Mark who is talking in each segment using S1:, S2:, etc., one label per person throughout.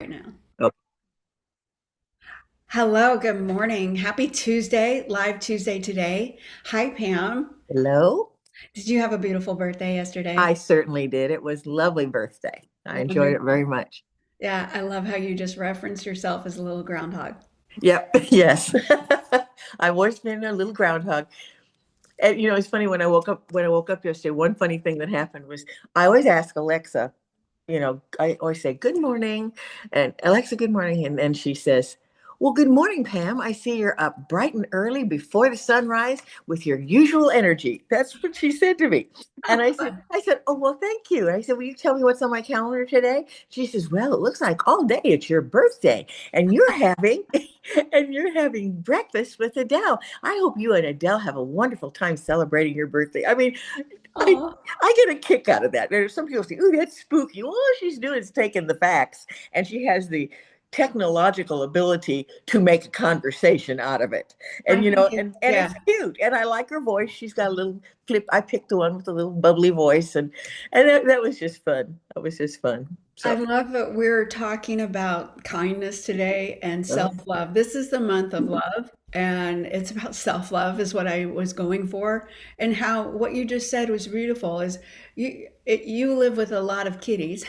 S1: Right now.
S2: Oh,
S1: Hello, good morning. Happy Tuesday, live Tuesday today. Hi, Pam.
S2: hello.
S1: Did you have a beautiful birthday
S2: I
S1: yesterday?
S2: certainly did. It was a lovely birthday. I enjoyed it
S1: Wonderful.
S2: very much.
S1: Yeah, I love how you just referenced yourself as a little groundhog.
S2: Yep. Yes. I've always been a little groundhog. And it's funny when I woke up yesterday, one funny thing that happened was I always ask Alexa, I always say, good morning. And Alexa, good morning. And then she says, well, good morning, Pam. I see you're up bright and early before the sunrise with your usual energy. That's what she said to me. And
S1: Oh,
S2: I said, oh, well, thank you. And I said, will you tell me what's on my calendar today? She says, well, it looks like all day it's your birthday and you're having breakfast with Adele. I hope you and Adele have a wonderful time celebrating your birthday. I mean, I
S1: oh,
S2: I get a kick out of that. There's some people say, "Ooh, that's spooky." Well, all she's doing is taking the facts, and she has the technological ability to make a conversation out of it.
S1: I
S2: And
S1: think
S2: and
S1: yeah.
S2: it's cute. And I like her voice. She's got a little clip. I picked the one with a little bubbly voice, and that was just fun. That was just fun.
S1: I
S2: So,
S1: love that we're talking about kindness today and
S2: uh,
S1: self-love. This is the month of love, and it's about self-love is what I was going for. And how what you just said was beautiful is you live with a lot of kitties.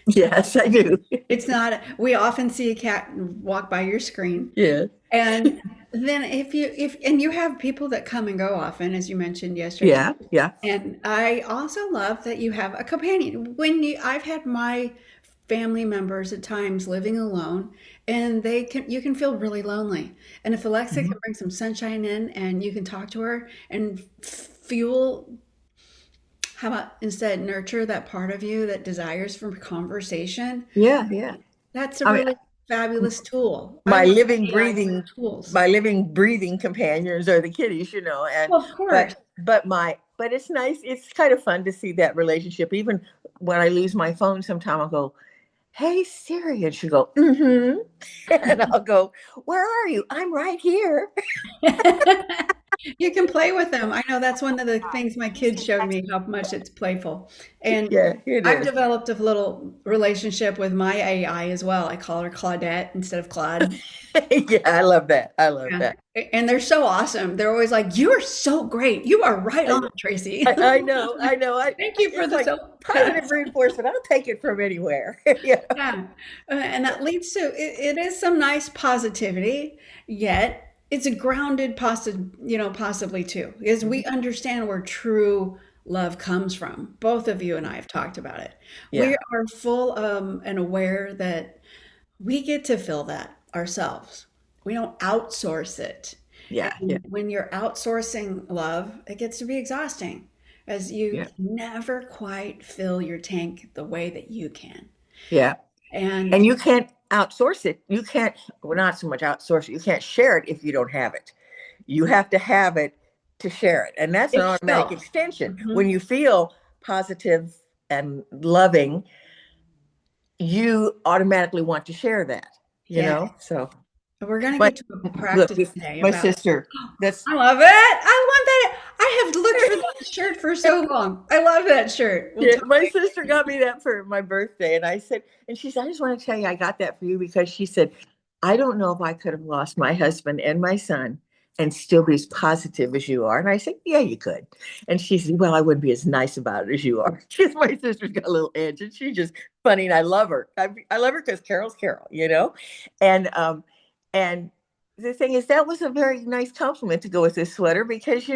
S2: yes, I do.
S1: It's not, we often see a cat walk by your screen.
S2: Yeah,
S1: And then and you have people that come and go often, as you mentioned yesterday.
S2: yeah, yeah.
S1: And I also love that you have a companion. I've had my family members at times living alone, and you can feel really lonely. And if Alexa
S2: Mhm.
S1: can bring some sunshine in and you can talk to her and fuel, how about instead nurture that part of you that desires for conversation?
S2: Yeah, yeah.
S1: That's a
S2: I mean,
S1: really fabulous tool. I
S2: my
S1: love
S2: living
S1: AI for
S2: breathing
S1: tools.
S2: my living breathing companions are the kitties, and
S1: Well, of course.
S2: but it's nice, it's kind of fun to see that relationship. Even when I lose my phone sometime, I'll go, hey Siri, and she'll go, mm-hmm. And I'll go, where are you? I'm right here.
S1: You can play with them. I know that's one of the things my kids showed me how much it's playful. And
S2: Yeah, it
S1: I've
S2: is.
S1: developed a little relationship with my AI as well. I call her Claudette instead of Claude.
S2: Yeah, I love that. I love
S1: Yeah.
S2: that.
S1: And they're so awesome. They're always like, "You are so great. You are right
S2: I,
S1: on, Tracy."
S2: I know, I know.
S1: Thank you for
S2: It's
S1: the
S2: like
S1: so
S2: positive reinforcement. I'll take it from anywhere. Yeah.
S1: yeah. And that leads to it is some nice positivity, yet it's a grounded possibly too, because we understand where true love comes from. Both of you and I have talked about it. We
S2: Yeah.
S1: are full and aware that we get to feel that ourselves. We don't outsource it.
S2: Yeah. Yeah.
S1: And when you're outsourcing love, it gets to be exhausting as you
S2: Yeah.
S1: can never quite fill your tank the way that you can.
S2: Yeah.
S1: And
S2: And you can't outsource it. You can't, well, not so much outsource it. You can't share it if you don't have it. You have to have it to share it. And that's an
S1: it's
S2: automatic
S1: felt.
S2: extension. When
S1: Mhm.
S2: you feel positive and loving, you automatically want to share that,
S1: Yeah.
S2: So,
S1: We're going to
S2: but
S1: get to a
S2: look,
S1: practice today
S2: my
S1: about,
S2: sister, that's
S1: I love it. I want that. I have looked for that shirt for so long. I love that shirt. We'll
S2: yeah,
S1: talk
S2: my
S1: later.
S2: sister got me that for my birthday. And I said, and she said, I just want to tell you, I got that for you because she said, I don't know if I could have lost my husband and my son and still be as positive as you are. And I said, yeah, you could. And she said, well, I wouldn't be as nice about it as you are. Because my sister's got a little edge and she's just funny. And I love her. I love her because Carol's Carol. And the thing is, that was a very nice compliment to go with this sweater because,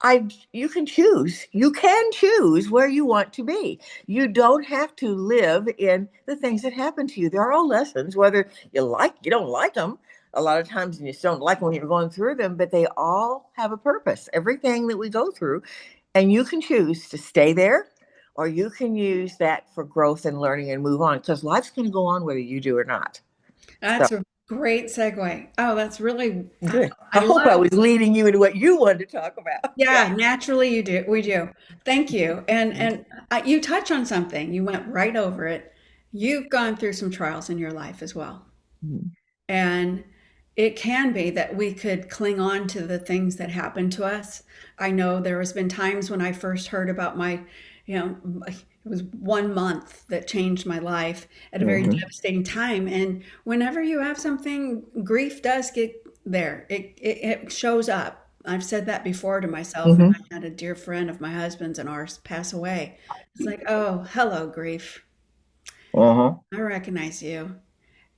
S2: I you can choose. You can choose where you want to be. You don't have to live in the things that happen to you. They're all lessons, whether you don't like them. A lot of times you just don't like when you're going through them, but they all have a purpose. Everything that we go through, and you can choose to stay there, or you can use that for growth and learning and move on. Because life's going to go on whether you do or not. So
S1: That's a great segue. Oh, that's really,
S2: good. I
S1: I
S2: hope I
S1: love,
S2: was leading you into what you wanted to talk about. Yeah.
S1: yeah, naturally you do. We do. Thank you. And you touch on something. You went right over it. You've gone through some trials in your life as well.
S2: Mhm.
S1: And it can be that we could cling on to the things that happened to us. I know there has been times when I first heard about my It was 1 month that changed my life at a very
S2: Hmm.
S1: devastating time. And whenever you have something, grief does get there. It shows up. I've said that before to myself, and
S2: Hmm.
S1: I had a dear friend of my husband's and ours pass away. It's like, oh, hello, grief.
S2: Uh-huh.
S1: I recognize you.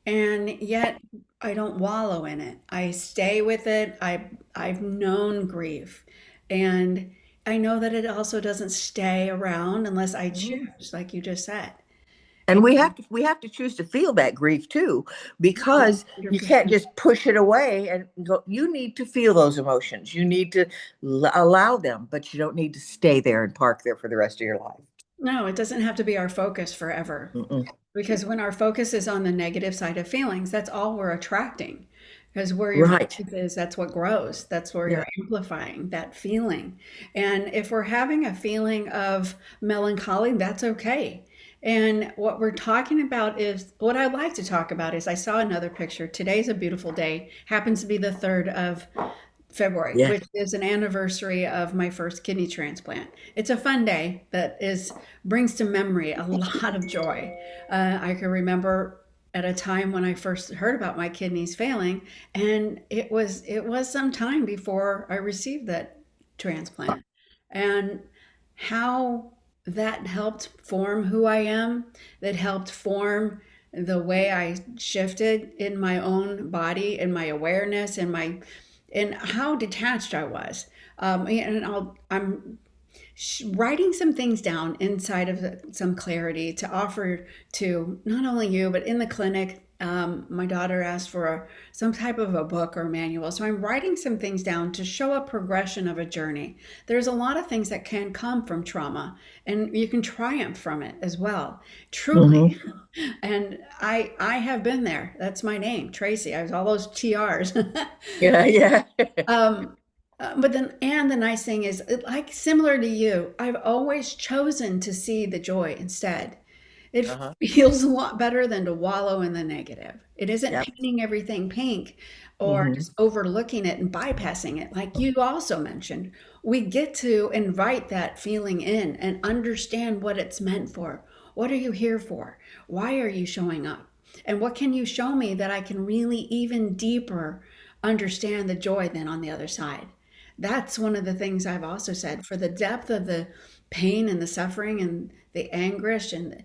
S1: And yet I don't wallow in it. I stay with it. I've known grief. And I know that it also doesn't stay around unless I
S2: Hmm.
S1: choose, like you just said.
S2: And we have to choose to feel that grief too, because you can't
S1: 100%.
S2: just push it away and go. You need to feel those emotions. You need to allow them, but you don't need to stay there and park there for the rest of your life.
S1: No, it doesn't have to be our focus forever.
S2: Mm-mm.
S1: Because when our focus is on the negative side of feelings, that's all we're attracting. Because where your
S2: Right.
S1: focus is, that's what grows. That's where
S2: Yeah.
S1: you're amplifying that feeling. And if we're having a feeling of melancholy, that's okay. And what we're talking about is what I like to talk about is I saw another picture. Today's a beautiful day. Happens to be the 3rd of February,
S2: Yeah.
S1: which is an anniversary of my first kidney transplant. It's a fun day that is brings to memory a lot of joy. I can remember at a time when I first heard about my kidneys failing, and it was some time before I received that transplant, and how that helped form who I am, that helped form the way I shifted in my own body, in my awareness, in my and how detached I was. And I'm writing some things down inside of some clarity to offer to not only you, but in the clinic. My daughter asked for some type of a book or manual. So I'm writing some things down to show a progression of a journey. There's a lot of things that can come from trauma, and you can triumph from it as well. Truly.
S2: Hmm.
S1: And I have been there. That's my name, Tracy. I was all those TRs.
S2: Yeah. Yeah.
S1: Um, but then, and the nice thing is, like similar to you, I've always chosen to see the joy instead. It
S2: Uh-huh.
S1: feels a lot better than to wallow in the negative. It isn't
S2: Yep.
S1: painting everything pink or
S2: Hmm.
S1: just overlooking it and bypassing it. Like you also mentioned, we get to invite that feeling in and understand what it's meant for. What are you here for? Why are you showing up? And what can you show me that I can really even deeper understand the joy then on the other side? That's one of the things I've also said for the depth of the pain and the suffering and the anguish and the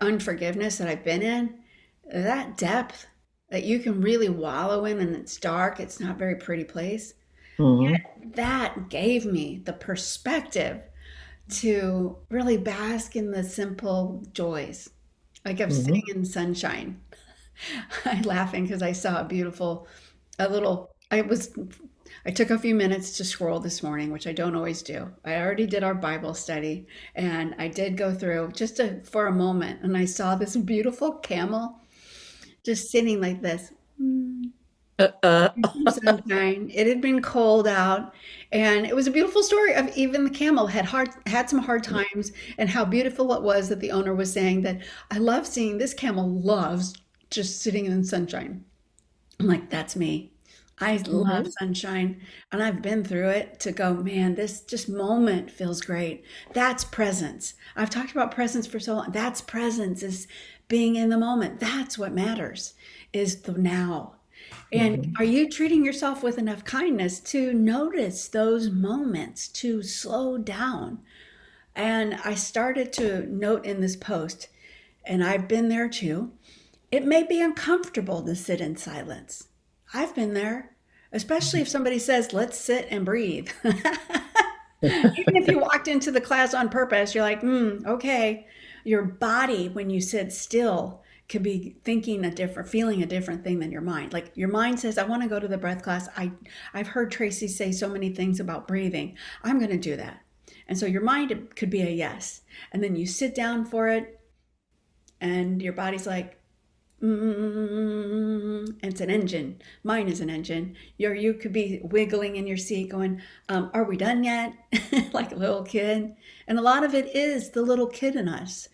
S1: unforgiveness that I've been in, that depth that you can really wallow in and it's dark, it's not a very pretty place.
S2: Hmm.
S1: That gave me the perspective to really bask in the simple joys. Like I'm
S2: Hmm.
S1: sitting in sunshine. I'm laughing because I saw a little, I took a few minutes to scroll this morning, which I don't always do. I already did our Bible study and I did go through for a moment and I saw this beautiful camel just sitting like this.
S2: Uh-uh.
S1: Some sunshine. It had been cold out, and it was a beautiful story of even the camel had some hard times, and how beautiful it was that the owner was saying that I love seeing this camel loves just sitting in sunshine. I'm like, that's me. I love
S2: Hmm.
S1: sunshine, and I've been through it to go, man, this just moment feels great. That's presence. I've talked about presence for so long. That's presence is being in the moment. That's what matters is the now. And
S2: Hmm.
S1: are you treating yourself with enough kindness to notice those moments, to slow down? And I started to note in this post, and I've been there too, it may be uncomfortable to sit in silence. I've been there, especially if somebody says, let's sit and breathe. Even if you walked into the class on purpose, you're like, okay. Your body, when you sit still, could be feeling a different thing than your mind. Like your mind says, I want to go to the breath class. I've heard Tracy say so many things about breathing. I'm going to do that. And so your mind could be a yes. And then you sit down for it, and your body's like, it's an engine. Mine is an engine. You could be wiggling in your seat going, are we done yet? Like a little kid. And a lot of it is the little kid in us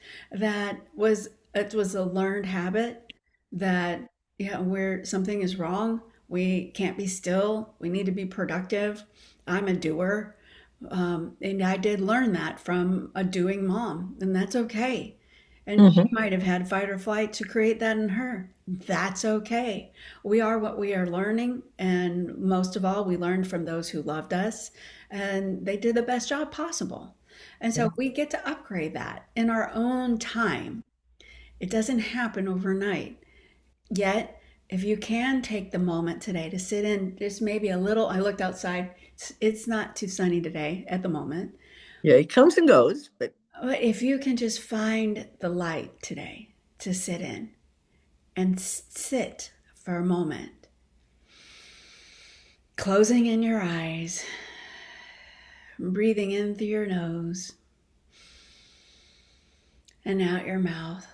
S1: it was a learned habit that, yeah, where something is wrong, we can't be still. We need to be productive. I'm a doer. And I did learn that from a doing mom, and that's okay. And she
S2: Hmm.
S1: might have had fight or flight to create that in her. That's okay. We are what we are learning, and most of all, we learned from those who loved us, and they did the best job possible. And
S2: Yeah.
S1: so we get to upgrade that in our own time. It doesn't happen overnight. Yet, if you can take the moment today to sit in just maybe a little, I looked outside. It's not too sunny today at the moment.
S2: Yeah, it comes and goes, but
S1: But if you can just find the light today to sit in and sit for a moment, closing in your eyes, breathing in through your nose and out your mouth,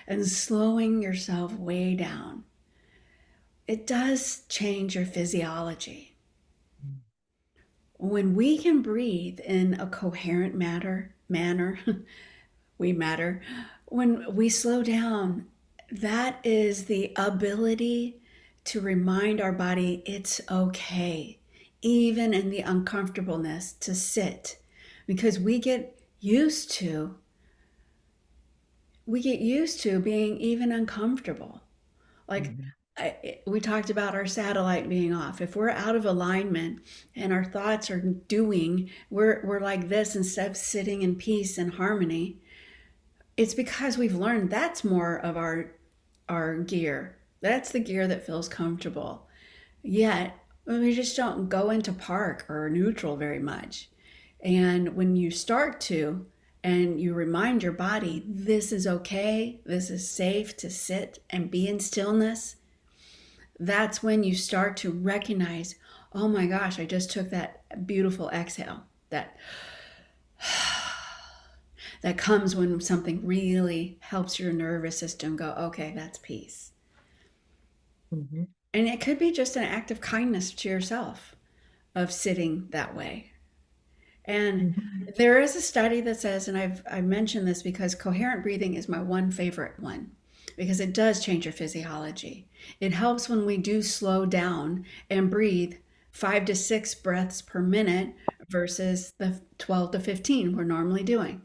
S1: and slowing yourself way down, it does change your physiology. When we can breathe in a coherent manner, we matter. When we slow down, that is the ability to remind our body it's okay, even in the uncomfortableness, to sit, because we get used to being even uncomfortable. Like
S2: Mhm.
S1: we talked about our satellite being off. If we're out of alignment and our thoughts are doing, we're like this instead of sitting in peace and harmony. It's because we've learned that's more of our gear. That's the gear that feels comfortable. Yet we just don't go into park or neutral very much. And when you start to, and you remind your body, this is okay, this is safe to sit and be in stillness, that's when you start to recognize, oh my gosh, I just took that beautiful exhale. That comes when something really helps your nervous system go, okay, that's peace.
S2: Mhm.
S1: And it could be just an act of kindness to yourself of sitting that way. And
S2: Mhm.
S1: there is a study that says, and I've mentioned this because coherent breathing is my one favorite one, because it does change your physiology. It helps when we do slow down and breathe 5 to 6 breaths per minute versus the 12 to 15 we're normally doing.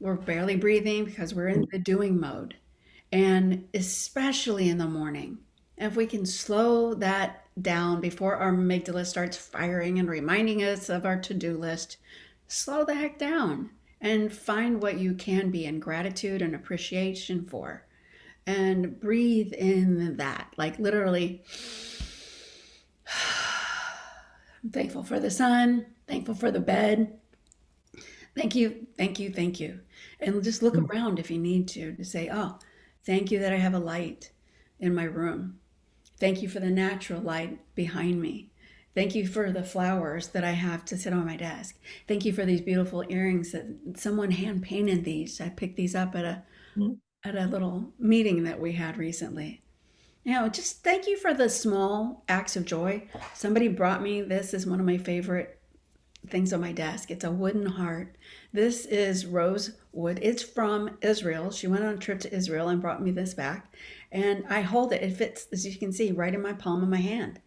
S1: We're barely breathing because we're in the doing mode, and especially in the morning. If we can slow that down before our amygdala starts firing and reminding us of our to do list, slow the heck down and find what you can be in gratitude and appreciation for. And breathe in that. Like literally, I'm thankful for the sun, thankful for the bed. Thank you, thank you, thank you. And just look
S2: Mhm.
S1: around if you need to say, oh, thank you that I have a light in my room. Thank you for the natural light behind me. Thank you for the flowers that I have to sit on my desk. Thank you for these beautiful earrings that someone hand painted these. I picked these up at a little meeting that we had recently. Just thank you for the small acts of joy. Somebody brought me this is one of my favorite things on my desk. It's a wooden heart. This is rose wood. It's from Israel. She went on a trip to Israel and brought me this back. And I hold it. It fits, as you can see, right in my palm of my hand.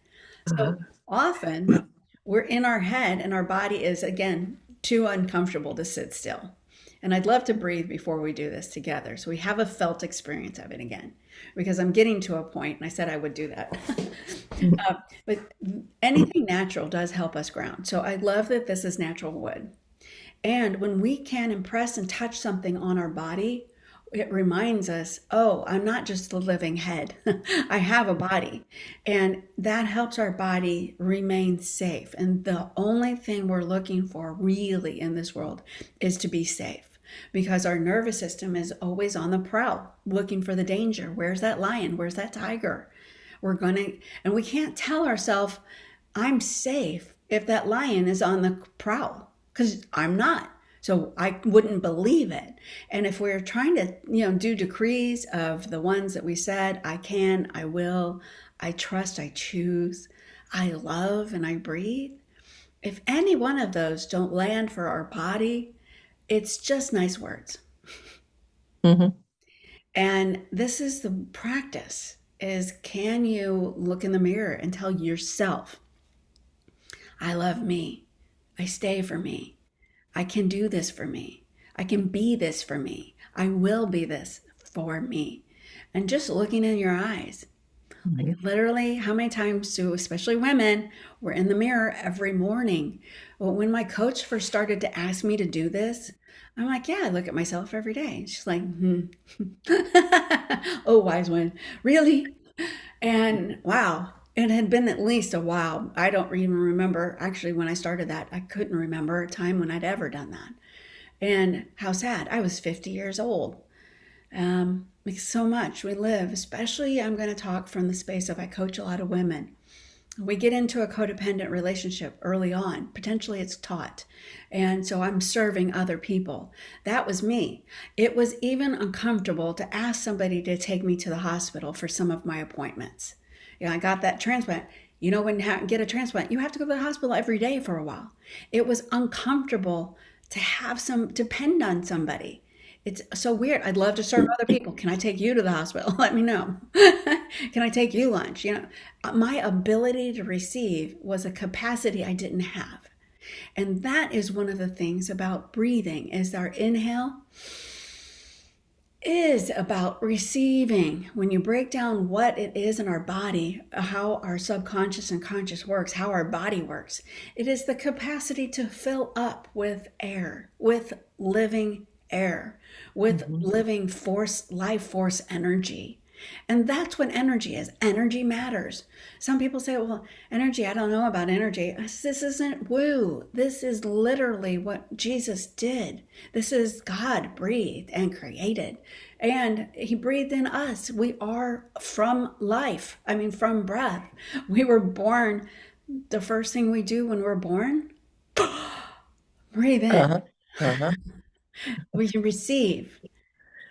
S2: Uh-huh.
S1: So often we're in our head and our body is, again, too uncomfortable to sit still. And I'd love to breathe before we do this together. So we have a felt experience of it again, because I'm getting to a point, and I said I would do that. uh, but anything natural does help us ground. So I love that this is natural wood. And when we can impress and touch something on our body, it reminds us, oh, I'm not just a living head. I have a body. And that helps our body remain safe. And the only thing we're looking for really in this world is to be safe, because our nervous system is always on the prowl, looking for the danger. Where's that lion? Where's that tiger? And we can't tell ourselves, I'm safe if that lion is on the prowl, because I'm not. So I wouldn't believe it. And if we're trying to, do decrees of the ones that we said, I can, I will, I trust, I choose, I love, and I breathe. If any one of those don't land for our body, it's just nice words.
S2: Mhm.
S1: And this is the practice is, can you look in the mirror and tell yourself? I love me. I stay for me. I can do this for me. I can be this for me. I will be this for me. And just looking in your eyes, like
S2: Mhm.
S1: literally, how many times do, especially women, we're in the mirror every morning? Well, when my coach first started to ask me to do this, I'm like, yeah, I look at myself every day. She's like, hmm. Oh, wise one. Really? And wow, it had been at least a while. I don't even remember actually when I started that. I couldn't remember a time when I'd ever done that. And how sad. I was 50 years old. Like so much we live, especially I'm going to talk from the space of I coach a lot of women. We get into a codependent relationship early on. Potentially it's taught. And so I'm serving other people. That was me. It was even uncomfortable to ask somebody to take me to the hospital for some of my appointments. I got that transplant. When you get a transplant, you have to go to the hospital every day for a while. It was uncomfortable to have some depend on somebody. It's so weird. I'd love to serve other people. Can I take you to the hospital? Let me know. Can I take you lunch? My ability to receive was a capacity I didn't have. And that is one of the things about breathing is our inhale is about receiving. When you break down what it is in our body, how our subconscious and conscious works, how our body works, it is the capacity to fill up with air, with living air, with
S2: Mhm.
S1: living force, life force energy. And that's what energy is. Energy matters. Some people say, well, energy, I don't know about energy. This isn't woo. This is literally what Jesus did. This is God breathed and created. And he breathed in us. We are from life. I mean, from breath. We were born. The first thing we do when we're born, breathe in.
S2: Uh-huh. Uh-huh.
S1: We receive.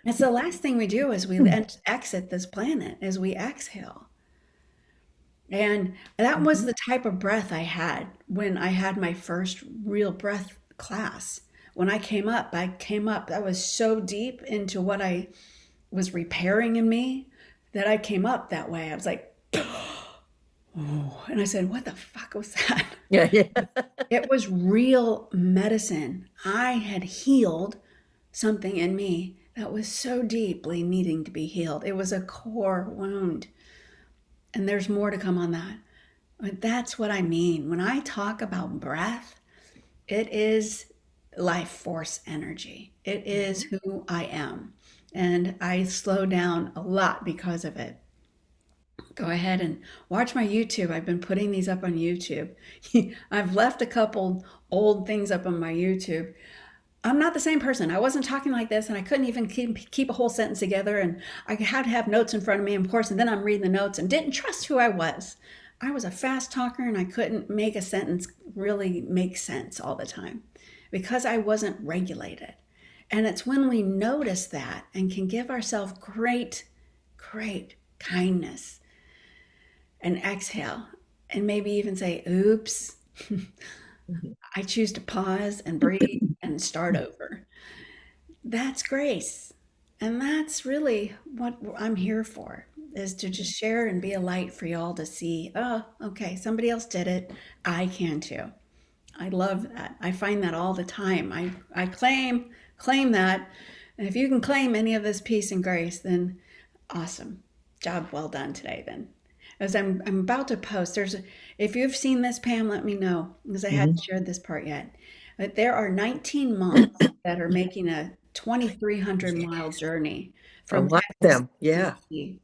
S1: It's the last thing we do as we exit this planet, as we exhale. And that was
S2: Mhm.
S1: the type of breath I had when I had my first real breath class. When I came up, I was so deep into what I was repairing in me that I came up that way. I was like, oh, and I said, what the fuck was that?
S2: Yeah, yeah.
S1: It was real medicine. I had healed something in me that was so deeply needing to be healed. It was a core wound. And there's more to come on that. But that's what I mean. When I talk about breath, it is life force energy. It is
S2: Mhm.
S1: who I am. And I slow down a lot because of it. Go ahead and watch my YouTube. I've been putting these up on YouTube. I've left a couple old things up on my YouTube. I'm not the same person. I wasn't talking like this, and I couldn't even keep a whole sentence together. And I had to have notes in front of me, of course. And then I'm reading the notes and didn't trust who I was. I was a fast talker, and I couldn't make a sentence really make sense all the time because I wasn't regulated. And it's when we notice that and can give ourselves great, great kindness and exhale, and maybe even say, "Oops."
S2: Mhm.
S1: I choose to pause and breathe and start over. That's grace. And that's really what I'm here for, is to just share and be a light for y'all to see, oh, okay, somebody else did it. I can too. I love that. I find that all the time. I claim that. And if you can claim any of this peace and grace, then awesome. Job well done today then. As I'm about to post, if you've seen this, Pam, let me know because I hadn't
S2: Mhm.
S1: shared this part yet. But there are 19 monks that are making a 2,300-mile journey
S2: I
S1: from
S2: watch
S1: Texas
S2: them.
S1: to
S2: Yeah.
S1: DC.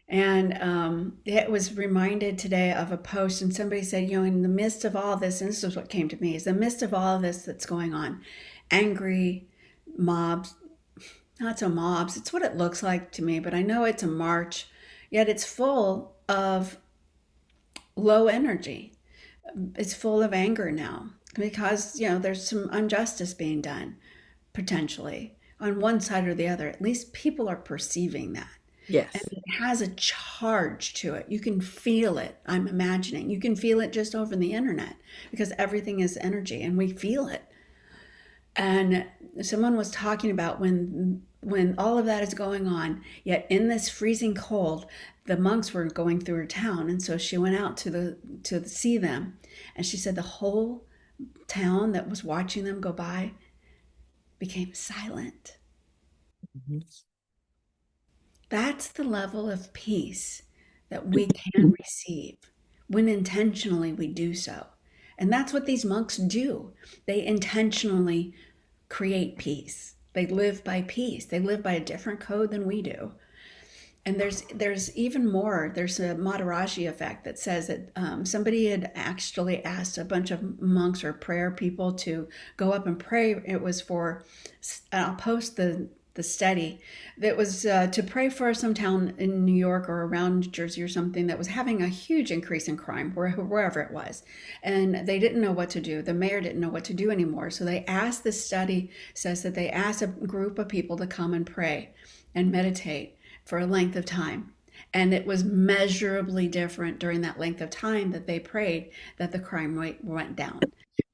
S1: And it was reminded today of a post, and somebody said, in the midst of all this, and this is what came to me, is the midst of all this that's going on, angry mobs, not so mobs, it's what it looks like to me, but I know it's a march, yet it's full of low energy. It's full of anger now because, there's some injustice being done potentially on one side or the other. At least people are perceiving that. And
S2: Yes.
S1: it has a charge to it. You can feel it. I'm imagining. You can feel it just over the internet because everything is energy and we feel it. And someone was talking about when all of that is going on, yet in this freezing cold, the monks were going through her town, and so she went out to see them. And she said the whole town that was watching them go by became silent.
S2: Mhm.
S1: That's the level of peace that we can receive when intentionally we do so. And that's what these monks do. They intentionally create peace. They live by peace. They live by a different code than we do. And there's even more. There's a Maharaji effect that says that somebody had actually asked a bunch of monks or prayer people to go up and pray. It was for, I'll post the study that was to pray for some town in New York or around Jersey or something that was having a huge increase in crime, wherever it was. And they didn't know what to do. The mayor didn't know what to do anymore. So they asked, this study says that they asked a group of people to come and pray and meditate for a length of time. And it was measurably different during that length of time that they prayed that the crime rate went down.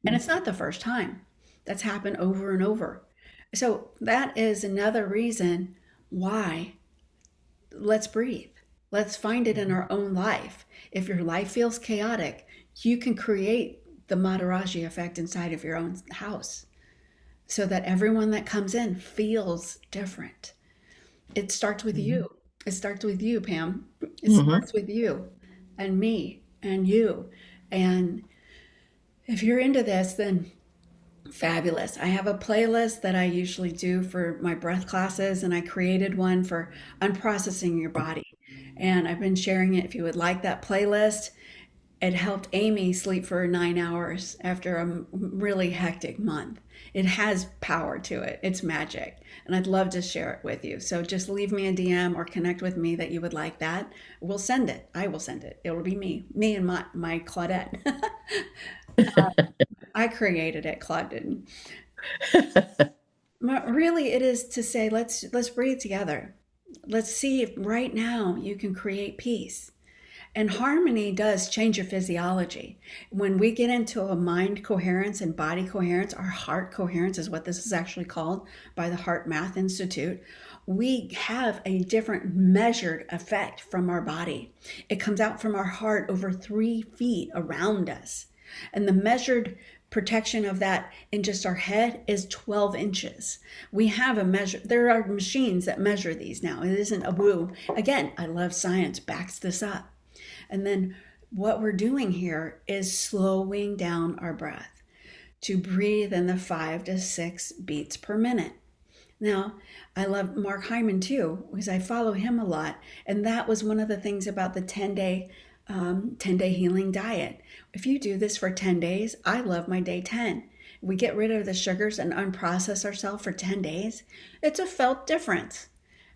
S1: And it's not the first time. That's happened over and over. So that is another reason why let's breathe. Let's find it in our own life. If your life feels chaotic, you can create the Maharaji effect inside of your own house so that everyone that comes in feels different. It starts with you. It starts with you, Pam. It
S2: Mhm.
S1: starts with you and me and you. And if you're into this, then fabulous. I have a playlist that I usually do for my breath classes, and I created one for unprocessing your body. And I've been sharing it. If you would like that playlist, it helped Amy sleep for 9 hours after a really hectic month. It has power to it. It's magic. And I'd love to share it with you. So just leave me a DM or connect with me that you would like that. We'll send it. I will send it. It will be me and my Claudette. I created it, Claude didn't. But really, it is to say, let's breathe together. Let's see if right now you can create peace. And harmony does change your physiology. When we get into a mind coherence and body coherence, our heart coherence is what this is actually called by the Heart Math Institute. We have a different measured effect from our body. It comes out from our heart over 3 feet around us. And the measured protection of that in just our head is 12 inches. We have a measure. There are machines that measure these now. It isn't a woo. Again, I love science, backs this up. And then what we're doing here is slowing down our breath to breathe in the 5 to 6 beats per minute. Now, I love Mark Hyman too, because I follow him a lot. And that was one of the things about the 10-day healing diet. If you do this for 10 days, I love my day 10. We get rid of the sugars and unprocess ourselves for 10 days. It's a felt difference.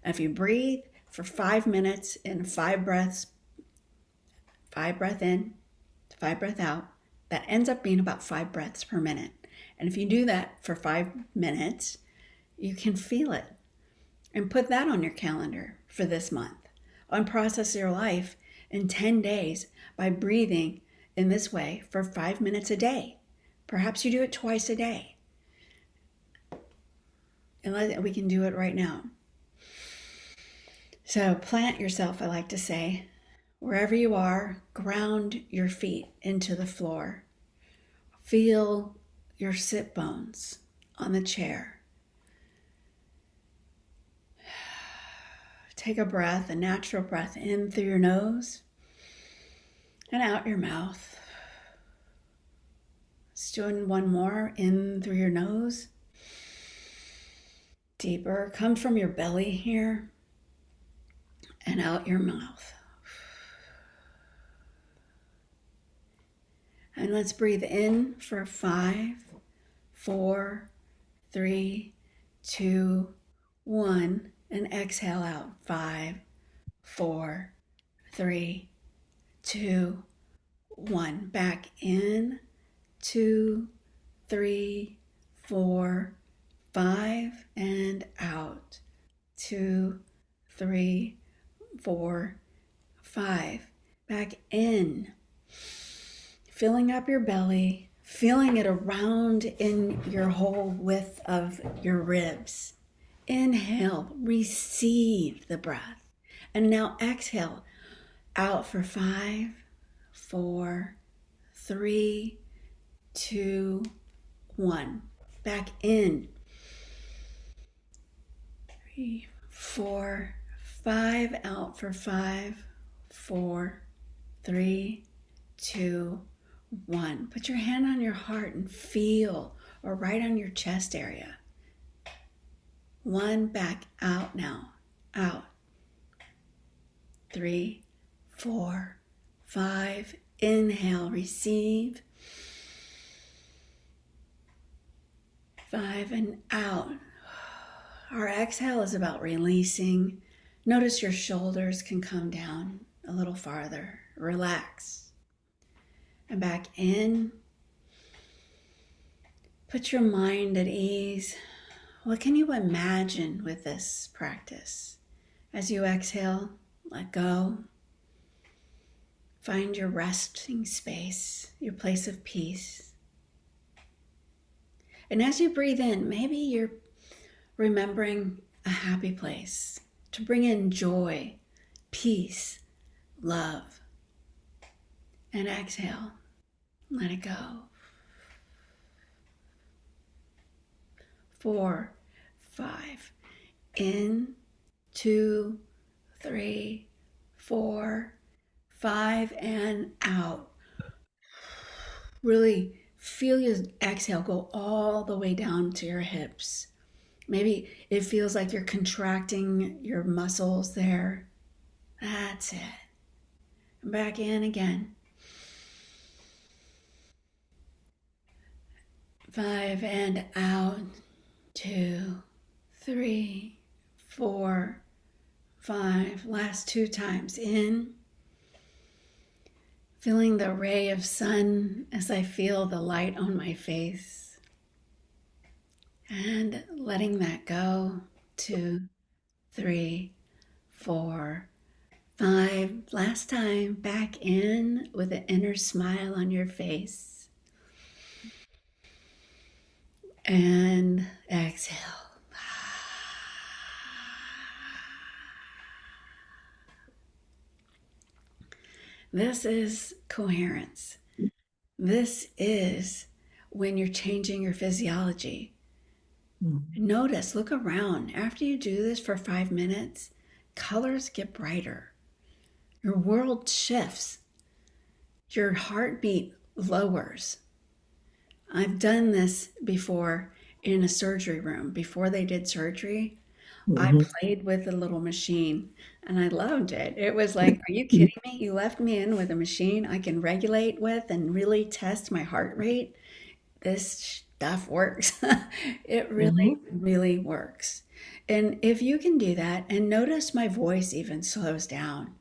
S1: If you breathe for 5 minutes in 5 breaths, 5 breath in, 5 breath out, that ends up being about 5 breaths per minute. And if you do that for 5 minutes, you can feel it. And put that on your calendar for this month. Unprocess your life in 10 days by breathing in this way for 5 minutes a day. Perhaps you do it twice a day. And we can do it right now. So plant yourself, I like to say. Wherever you are, ground your feet into the floor. Feel your sit bones on the chair. Take a breath, a natural breath in through your nose and out your mouth. Let's do one more, in through your nose. Deeper, come from your belly here and out your mouth. And let's breathe in for 5, 4, 3, 2, 1. And exhale out. 5, 4, 3, 2, 1. Back in. 2, 3, 4, 5. And out. 2, 3, 4, 5. Back in. Filling up your belly, feeling it around in your whole width of your ribs. Inhale, receive the breath. And now exhale out for 5, 4, 3, 2, 1. Back in. 3, 4, 5. Out for 5, 4, 3, 2, 1. Put your hand on your heart and feel, or right on your chest area. 1, back out now. Out. 3, 4, 5. Inhale, receive. 5 and out. Our exhale is about releasing. Notice your shoulders can come down a little farther. Relax. And back in. Put your mind at ease. What can you imagine with this practice? As you exhale, let go. Find your resting space, your place of peace. And as you breathe in, maybe you're remembering a happy place to bring in joy, peace, love. And exhale, let it go. 4, 5. In, 2, 3, 4, 5, and out. Really feel your exhale go all the way down to your hips. Maybe it feels like you're contracting your muscles there. That's it. And back in again. 5 and out. 2, 3, 4, 5. Last 2 times. In. Feeling the ray of sun as I feel the light on my face. And letting that go. 2, 3, 4, 5. Last time, back in with an inner smile on your face. And exhale. This is coherence. This is when you're changing your physiology. Notice, look around. After you do this for 5 minutes, colors get brighter. Your world shifts. Your heartbeat lowers. I've done this before in a surgery room. Before they did surgery, I played with a little machine and I loved it. It was like, are you kidding me? You left me in with a machine I can regulate with and really test my heart rate. This stuff works. It really, really works. And if you can do that, and notice my voice even slows down.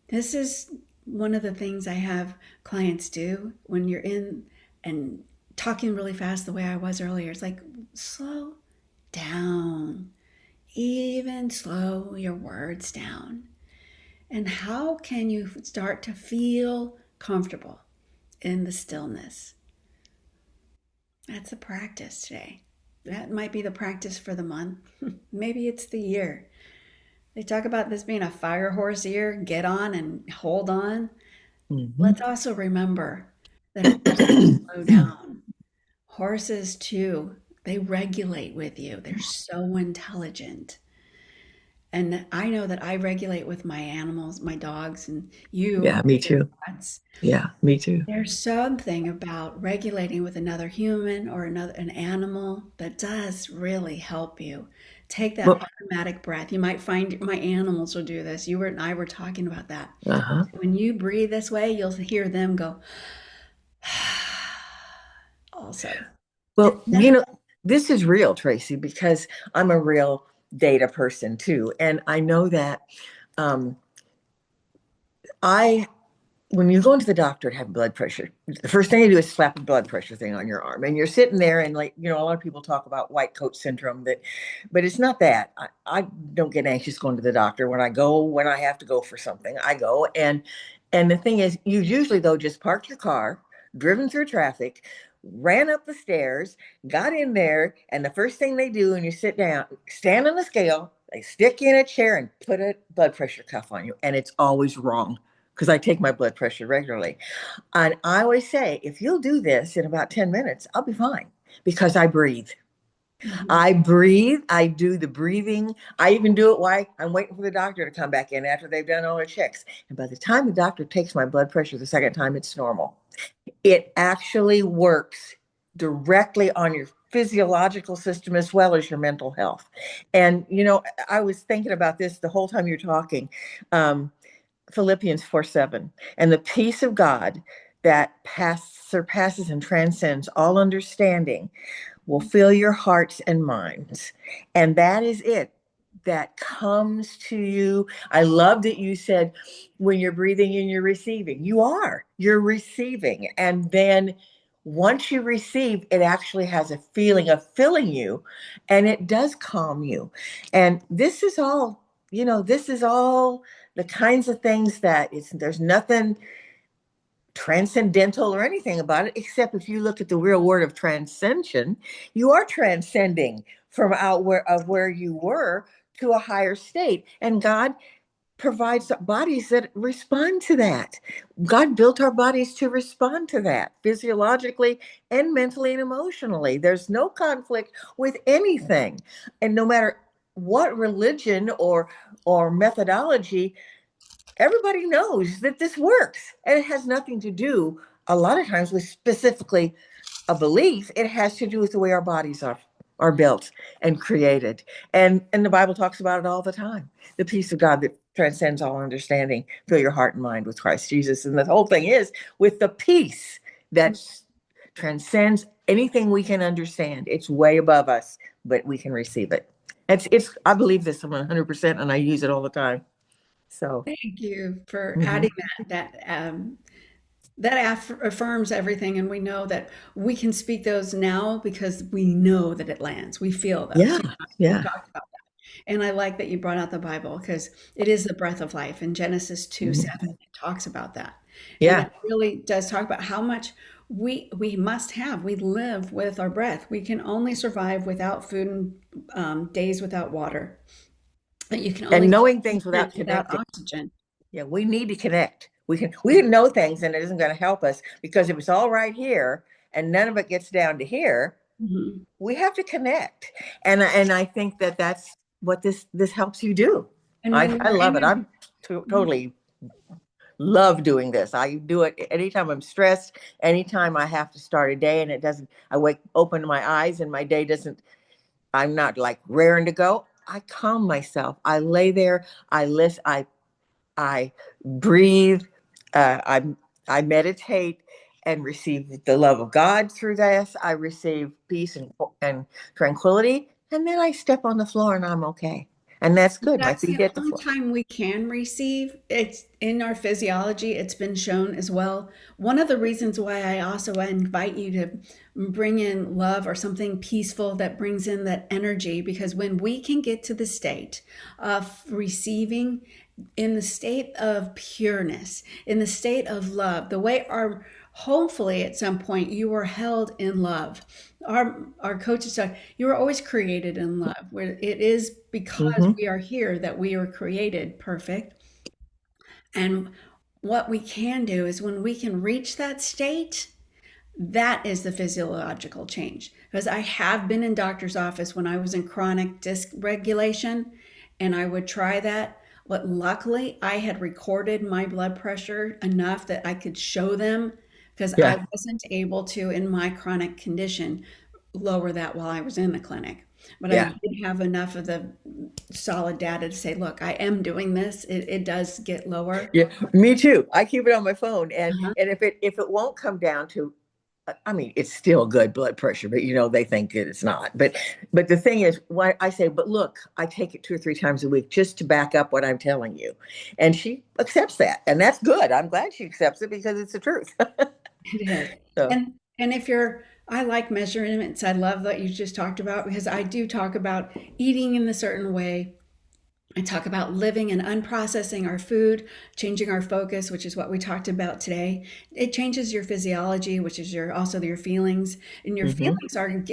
S1: This is one of the things I have clients do when you're in and talking really fast the way I was earlier. It's like, slow down. Even slow your words down. And how can you start to feel comfortable in the stillness? That's the practice today. That might be the practice for the month. Maybe it's the year. They talk about this being a fire horse year. Get on and hold on. Let's also remember that horses slow down. Horses, too, they regulate with you. They're so intelligent. And I know that I regulate with my animals, my dogs, and you,
S2: Yeah, me
S1: your
S2: too.
S1: pets.
S2: Yeah, me too.
S1: There's something about regulating with another human or an animal that does really help you. Take that
S2: Well,
S1: automatic breath. You might find my animals will do this. You and I were talking about that.
S2: uh-huh.
S1: When you breathe this way, you'll hear them go also. And
S2: Well,
S1: then,
S2: this is real, Tracy, because I'm a real data person too. And I know that um, I when you go into the doctor to have blood pressure, the first thing you do is slap a blood pressure thing on your arm. And you're sitting there and like, a lot of people talk about white coat syndrome but it's not that. I don't get anxious going to the doctor. When I have to go for something, I go. And the thing is, you usually though just parked your car, driven through traffic, ran up the stairs, got in there, and the first thing they do when you sit down, stand on the scale, they stick you in a chair and put a blood pressure cuff on you. And it's always wrong. because I take my blood pressure regularly. And I always say, if you'll do this in about 10 minutes, I'll be fine because I breathe.
S1: Mhm.
S2: I breathe. I do the breathing. I even do it while I'm waiting for the doctor to come back in after they've done all their checks. And by the time the doctor takes my blood pressure the second time, it's normal. It actually works directly on your physiological system as well as your mental health. And, I was thinking about this the whole time you're talking. Um, Philippians 4:7, and the peace of God that surpasses and transcends all understanding will fill your hearts and minds. And that is it. That comes to you. I love that you said when you're breathing in, you're receiving. You're receiving. And then once you receive, it actually has a feeling of filling you and it does calm you. And this is all the kinds of things that there's nothing transcendental or anything about it, except if you look at the real word of transcension, you are transcending from where you were to a higher state. And God provides bodies that respond to that. God built our bodies to respond to that physiologically and mentally and emotionally. There's no conflict with anything. And no matter what religion or methodology, everybody knows that this works, and it has nothing to do a lot of times with specifically a belief. It has to do with the way our bodies are built and created. And the Bible talks about it all the time. The peace of God that transcends all understanding, fill your heart and mind with Christ Jesus. And the whole thing is with the peace that transcends anything we can understand. It's way above us, but we can receive it. It's I believe this 100%, and I use it all the time. So
S1: Thank you for
S2: mhm.
S1: adding that affirms everything, and we know that we can speak those now because we know that it lands. We feel those.
S2: Yeah,
S1: You know, we've
S2: yeah.
S1: talked about that, and I like that you brought out the Bible because it is the breath of life. In Genesis 2:7,
S2: Mhm.
S1: it talks about that, and
S2: Yeah.
S1: that really does talk about how much we must have. We live with our breath. We can only survive without food and days without water. You can
S2: And
S1: only
S2: knowing things
S1: live
S2: without
S1: without
S2: connecting.
S1: oxygen.
S2: Yeah, we need to connect. We can know things and it isn't going to help us because if it's all right here and none of it gets down to here,
S1: Mhm.
S2: we have to connect. And I think that that's what this helps you do.
S1: And
S2: I
S1: when
S2: I
S1: we're
S2: love
S1: in
S2: it. I'm
S1: a
S2: totally love doing this. I do it anytime I'm stressed, anytime I have to start a day and it doesn't, I open my eyes and my day doesn't, I'm not like raring to go. I calm myself. I lay there. I listen. I breathe. I meditate and receive the love of God through this. I receive peace and tranquility, and then I step on the floor and I'm okay. And that's good. My
S1: That's
S2: feet
S1: the
S2: hit the
S1: only
S2: floor.
S1: time we can receive. It's in our physiology, it's been shown as well. One of the reasons why I also invite you to bring in love or something peaceful that brings in that energy, because when we can get to the state of receiving in the state of pureness, in the state of love, the way our hopefully at some point you were held in love. Our coaches say you were always created in love, where it is because
S2: Hmm.
S1: we are here that we were created perfect. And what we can do is when we can reach that state, that is the physiological change. Because I have been in doctor's office when I was in chronic dysregulation, and I would try that. But luckily, I had recorded my blood pressure enough that I could show them because I
S2: Yeah.
S1: wasn't able to, in my chronic condition, lower that while I was in the clinic. But I
S2: Yeah.
S1: did have enough of the solid data to say, look, I am doing this. It does get lower.
S2: Yeah. Me too. I keep it on my phone. And
S1: Uh-huh.
S2: and if it won't come down to, I mean, it's still good blood pressure, but they think it's not. But the thing is, why I say, but look, I take it 2 or 3 times a week just to back up what I'm telling you, and she accepts that, and that's good. I'm glad she accepts it because it's the truth.
S1: It is.
S2: So,
S1: And if you're, I like measurements. I love that you just talked about because I do talk about eating in a certain way. I talk about living and unprocessing our food, changing our focus, which is what we talked about today. It changes your physiology, which is your feelings. And your
S2: hmm.
S1: feelings are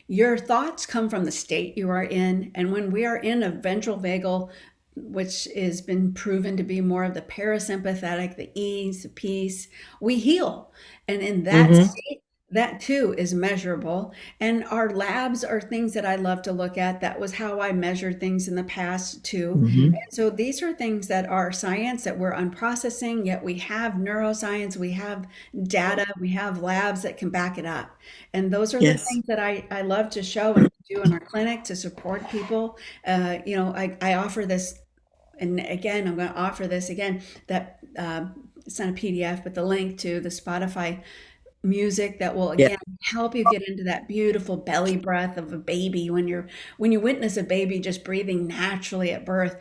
S1: your thoughts come from the state you are in. And when we are in a ventral vagal which has been proven to be more of the parasympathetic, the ease, the peace, we heal. And in that
S2: Hmm.
S1: state, that too is measurable. And our labs are things that I love to look at. That was how I measured things in the past too.
S2: Hmm.
S1: And so these are things that are science that we're unprocessing, yet we have neuroscience, we have data, we have labs that can back it up. And those are the
S2: Yes.
S1: things that I love to show and do in our clinic to support people. I offer this, and again, I'm going to offer this again, that it's not a PDF, but the link to the Spotify music that will
S2: Yeah.
S1: again help you get into that beautiful belly breath of a baby when you witness a baby just breathing naturally at birth.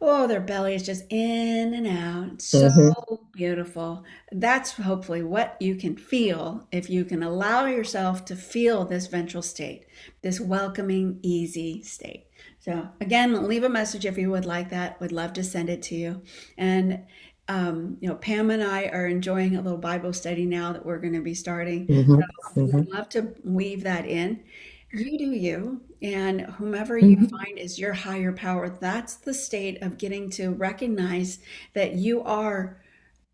S1: Oh, their belly is just in and out. It's so
S2: Hmm.
S1: beautiful. That's hopefully what you can feel if you can allow yourself to feel this ventral state, this welcoming, easy state. So again, leave a message if you would like that. Would love to send it to you. And Pam and I are enjoying a little Bible study now that we're going to be starting.
S2: Hmm.
S1: Would
S2: Hmm.
S1: love to weave that in. You do you, and whomever you
S2: Hmm.
S1: find is your higher power, that's the state of getting to recognize that you are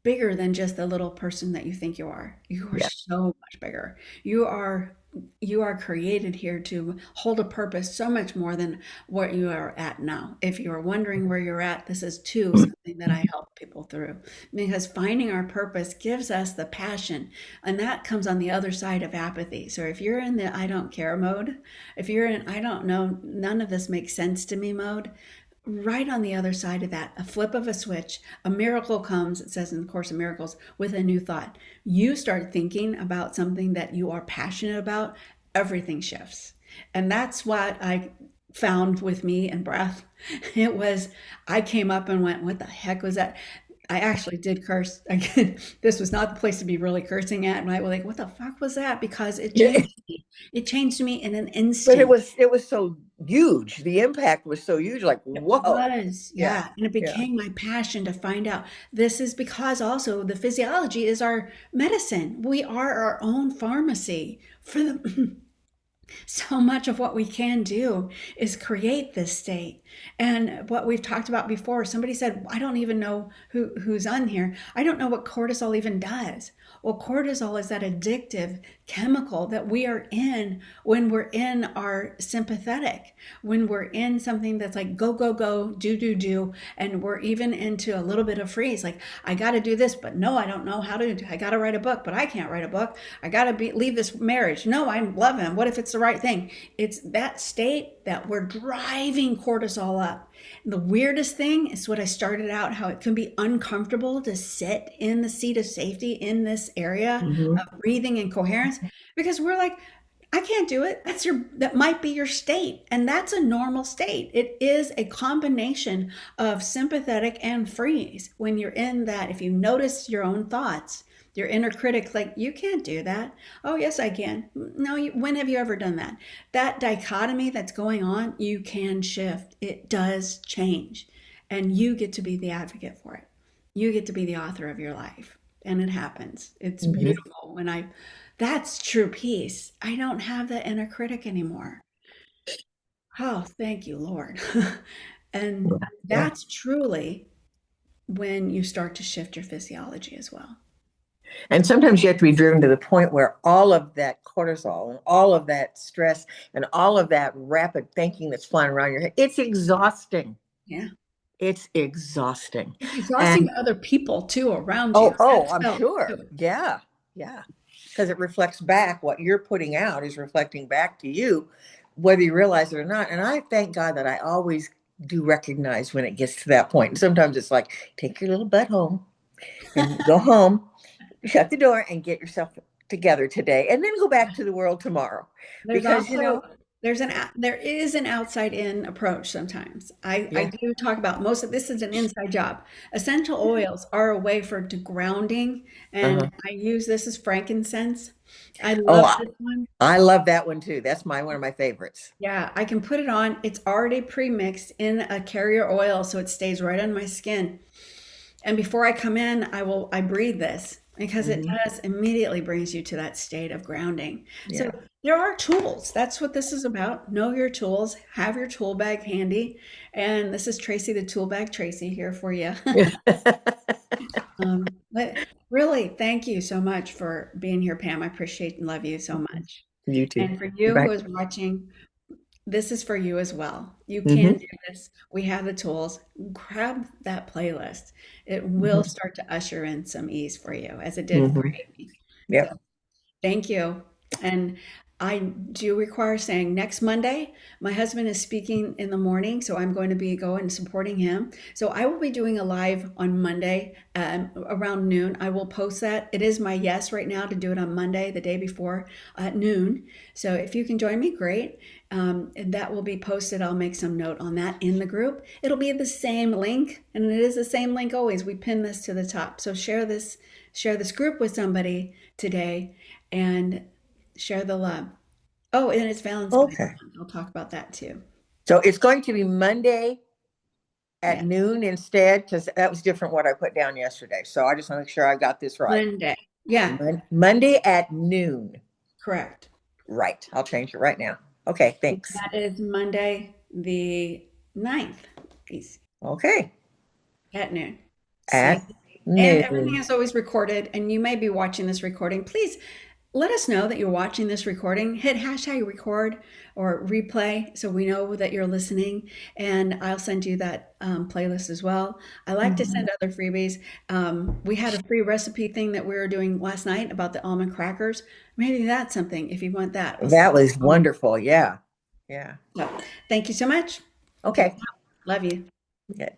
S1: bigger than just the little person that you think you are. You are
S2: Yeah.
S1: so much bigger. You are created here to hold a purpose so much more than what you are at now. If you're wondering where you're at, this is too something that I help people through, because finding our purpose gives us the passion, and that comes on the other side of apathy. So if you're in the I don't care mode, if you're in I don't know, none of this makes sense to me mode, right on the other side of that, a flip of a switch, a miracle comes, it says in the Course of Miracles, with a new thought. You start thinking about something that you are passionate about, everything shifts. And that's what I found with me and breath. It was, I came up and went, what the heck was that? I actually did curse. Again, this was not the place to be really cursing at. And I was like, what the fuck was that? Because it
S2: Yeah.
S1: changed me. It changed me in an
S2: But it
S1: instant.
S2: was it was so huge. The impact was so huge. Like,
S1: It
S2: whoa.
S1: was,
S2: Yeah.
S1: yeah. And it
S2: Yeah.
S1: became my passion to find out. This is because also the physiology is our medicine. We are our own pharmacy for the so much of what we can do is create this state. And what we've talked about before, somebody said, I don't even know who's on here. I don't know what cortisol even does. Well, cortisol is that addictive chemical that we are in when we're in our sympathetic, when we're in something that's like go, go, go, do, do, do. And we're even into a little bit of freeze. Like, I got to do this, but no, I don't know how to do. I got to write a book, but I can't write a book. I got to leave this marriage. No, I love him. What if it's the right thing? It's that state that we're driving cortisol up. And the weirdest thing is what I started out, how it can be uncomfortable to sit in the seat of safety in this area
S2: Hmm.
S1: of breathing and coherence, because we're like, I can't do it. That might be your state. And that's a normal state. It is a combination of sympathetic and freeze. When you're in that, if you notice your own thoughts, your inner critic, like, you can't do that. Oh, yes, I can. No, when have you ever done that? That dichotomy that's going on, you can shift. It does change. And you get to be the advocate for it. You get to be the author of your life. And it happens. It's
S2: Hmm.
S1: beautiful that's true peace. I don't have that inner critic anymore. Oh, thank you, Lord. And
S2: Yeah.
S1: that's truly when you start to shift your physiology as well.
S2: And sometimes you have to be driven to the point where all of that cortisol and all of that stress and all of that rapid thinking that's flying around your head, it's exhausting.
S1: Yeah.
S2: It's exhausting.
S1: It's exhausting
S2: And
S1: to other people too around you. That's
S2: I'm
S1: felt
S2: sure.
S1: too.
S2: Yeah. Yeah. Because it reflects back what you're putting out is reflecting back to you, whether you realize it or not. And I thank God that I always do recognize when it gets to that point. And sometimes it's like, take your little butt home and go home, shut the door and get yourself together today and then go back to the world tomorrow.
S1: There's
S2: Because,
S1: also there is an outside in approach sometimes. I
S2: yeah.
S1: do talk about most of this is an inside job. Essential oils are a way for to grounding, and
S2: Uh-huh.
S1: I use this as frankincense. I
S2: Oh,
S1: love this one.
S2: I love that one too. That's one of my favorites.
S1: Yeah, I can put it on. It's already pre-mixed in a carrier oil, so it stays right on my skin. And before I come in, I breathe this because it
S2: Hmm.
S1: does immediately brings you to that state of grounding. So
S2: Yeah.
S1: there are tools. That's what this is about. Know your tools. Have your tool bag handy. And this is Tracy, the tool bag Tracy, here for you. But really, thank you so much for being here, Pam. I appreciate and love you so much.
S2: You too.
S1: And for you who
S2: Right.
S1: is watching, this is for you as well. You can
S2: Hmm.
S1: do this. We have the tools. Grab that playlist. It will
S2: Hmm.
S1: start to usher in some ease for you, as it did for
S2: Hmm.
S1: Amy. So
S2: Yep.
S1: thank you. And I do require saying next Monday, my husband is speaking in the morning, so I'm going to be going and supporting him. So I will be doing a live on Monday around noon. I will post that. It is my yes right now to do it on Monday, the day before at noon. So if you can join me, great. And that will be posted. I'll make some note on that in the group. It'll be the same link, and it is the same link always. We pin this to the top. So share this group with somebody today and share the love. Oh, and it's Valentine's
S2: Okay.
S1: month. I'll talk about that too.
S2: So it's going to be Monday at
S1: Yeah,
S2: noon instead, because that was different what I put down yesterday. So I just want to make sure I got this right.
S1: Monday. Yeah,
S2: Monday at noon.
S1: correct.
S2: Right. I'll change it right now. Okay. Thanks.
S1: That is Monday the 9th. Easy.
S2: Okay.
S1: At noon.
S2: At
S1: See? And everything
S2: noon.
S1: is always recorded, and you may be watching this recording. Please let us know that you're watching this recording. Hit hashtag record or replay so we know that you're listening. And I'll send you that playlist as well. I like to
S2: Mhm.
S1: send other freebies. We had a free recipe thing that we were doing last night about the almond crackers. Maybe that's something if you want that. We'll
S2: That
S1: send
S2: was
S1: almond.
S2: wonderful. Yeah. Yeah.
S1: So, thank you so much. Take
S2: Okay.
S1: care. Love you.
S2: Yeah.